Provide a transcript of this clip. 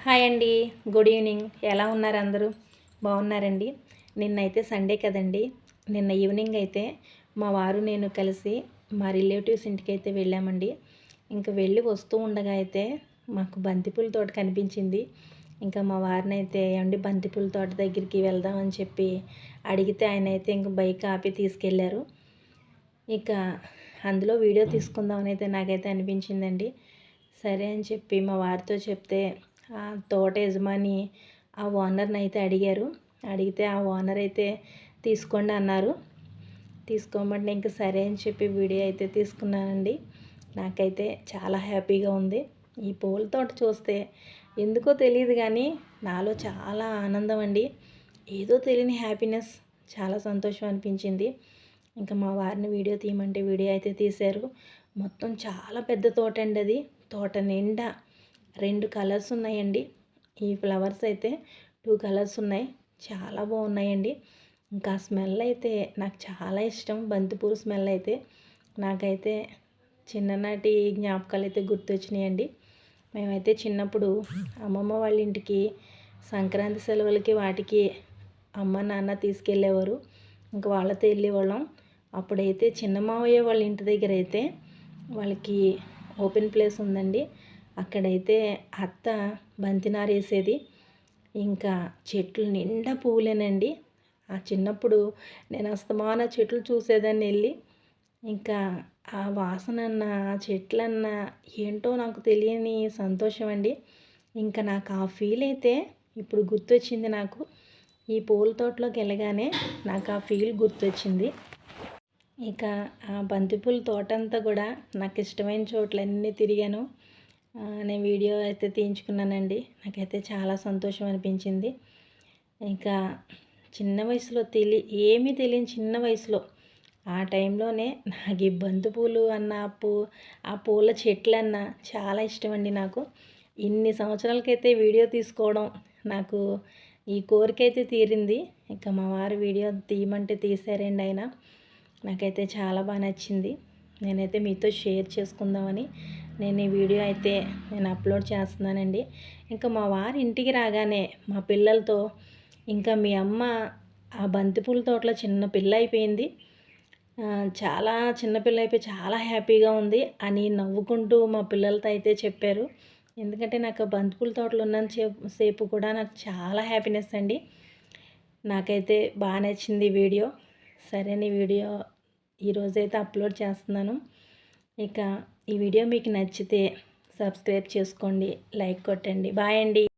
Hi అండి. Good evening. ఎలా ఉన్నారు అందరూ? బాగున్నారండి. నిన్నైతే సండే కదండి. నిన్న ఈవినింగ్ అయితే మా వారు నేను కలిసి మా రిలేటివ్స్ ఇంటికైతే వెళ్ళామండి. ఇంకా వెళ్ళి వస్తూ ఉండగా అయితే మాకు బంతిపూల తోట కనిపించింది. ఇంకా మా వారిని అయితే ఏమండి బంతిపూల తోట దగ్గరికి వెళ్దామని చెప్పి అడిగితే ఆయన అయితే ఇంక బైక్ ఆపి తీసుకెళ్ళారు. ఇక అందులో వీడియో తీసుకుందామని అయితే నాకైతే అనిపించిందండి. సరే అని చెప్పి మా వారితో చెప్తే ఆ తోట యజమాని ఆ ఓనర్ని అయితే అడిగారు. అడిగితే ఆ ఓనర్ అయితే తీసుకోండి అన్నారు. తీసుకోమంటే ఇంకా సరే అని చెప్పి వీడియో అయితే తీసుకున్నానండి. నాకైతే చాలా హ్యాపీగా ఉంది. ఈ పూల తోట చూస్తే ఎందుకో తెలియదు కానీ నాలో చాలా ఆనందం అండి. ఏదో తెలియని హ్యాపీనెస్, చాలా సంతోషం అనిపించింది. ఇంకా మా వారిని వీడియో తీయమంటే వీడియో అయితే తీశారు. మొత్తం చాలా పెద్ద తోట అండి అది. తోట నిండా 2 కలర్స్ ఉన్నాయండి. ఈ ఫ్లవర్స్ అయితే 2 కలర్స్ ఉన్నాయి. చాలా బాగున్నాయండి. ఇంకా స్మెల్ అయితే నాకు చాలా ఇష్టం. బంతిపూల స్మెల్ అయితే నాకైతే చిన్ననాటి జ్ఞాపకాలు అయితే గుర్తొచ్చినాయండి. మేమైతే చిన్నప్పుడు అమ్మమ్మ వాళ్ళ ఇంటికి సంక్రాంతి సెలవులకి వాటికి అమ్మ నాన్న తీసుకెళ్ళేవారు. ఇంకా వాళ్ళతో వెళ్ళేవాళ్ళం. అప్పుడైతే చిన్న మావయ్య వాళ్ళ ఇంటి దగ్గర అయితే వాళ్ళకి ఓపెన్ ప్లేస్ ఉందండి. అక్కడైతే అత్త బంతినారు వేసేది. ఇంకా చెట్లు నిండా పువ్వులేనండి. ఆ చిన్నప్పుడు నేను అస్తమాన చెట్లు చూసేదాన్ని వెళ్ళి. ఇంకా ఆ వాసనన్న ఆ చెట్లన్న ఏంటో నాకు తెలియని సంతోషం అండి. ఇంకా నాకు ఆ ఫీల్ అయితే ఇప్పుడు గుర్తొచ్చింది నాకు. ఈ పూల తోటలోకి వెళ్ళగానే నాకు ఆ ఫీల్ గుర్తొచ్చింది. ఇక ఆ బంతిపూల తోట అంతా కూడా నాకు ఇష్టమైన చోట్లన్నీ తిరిగాను. నేను వీడియో అయితే తీయించుకున్నానండి. నాకైతే చాలా సంతోషం అనిపించింది. ఇంకా చిన్న వయసులో ఏమీ తెలియని చిన్న వయసులో ఆ టైంలోనే నాకు ఈ బంతిపూలు అన్న ఆ పూల చెట్లన్న చాలా ఇష్టం అండి నాకు. ఇన్ని సంవత్సరాలకైతే వీడియో తీసుకోవడం నాకు ఈ కోరిక అయితే తీరింది. ఇంకా మా వారు వీడియో తీయమంటే తీశారండి ఆయన. నాకైతే చాలా బాగా నచ్చింది. నేనైతే మీతో షేర్ చేసుకుందామని నేను ఈ వీడియో అయితే అప్లోడ్ చేస్తున్నానండి. ఇంకా మా వారి ఇంటికి రాగానే మా పిల్లలతో ఇంకా మీ అమ్మ ఆ బంతిపూల తోటలో చిన్న పిల్ల అయిపోయింది, చాలా చిన్నపిల్ల అయిపోయి చాలా హ్యాపీగా ఉంది అని నవ్వుకుంటూ మా పిల్లలతో అయితే చెప్పారు. ఎందుకంటే నాకు బంతిపూల తోటలో ఉన్నంత సేపు కూడా నాకు చాలా హ్యాపీనెస్ అండి. నాకైతే బాగా నచ్చింది వీడియో. సరే ఈ వీడియో ఈరోజైతే అప్లోడ్ చేస్తున్నాను. ఇక ఈ వీడియో మీకు నచ్చితే సబ్స్క్రైబ్ చేసుకోండి, లైక్ కొట్టండి. బాయ్ అండి.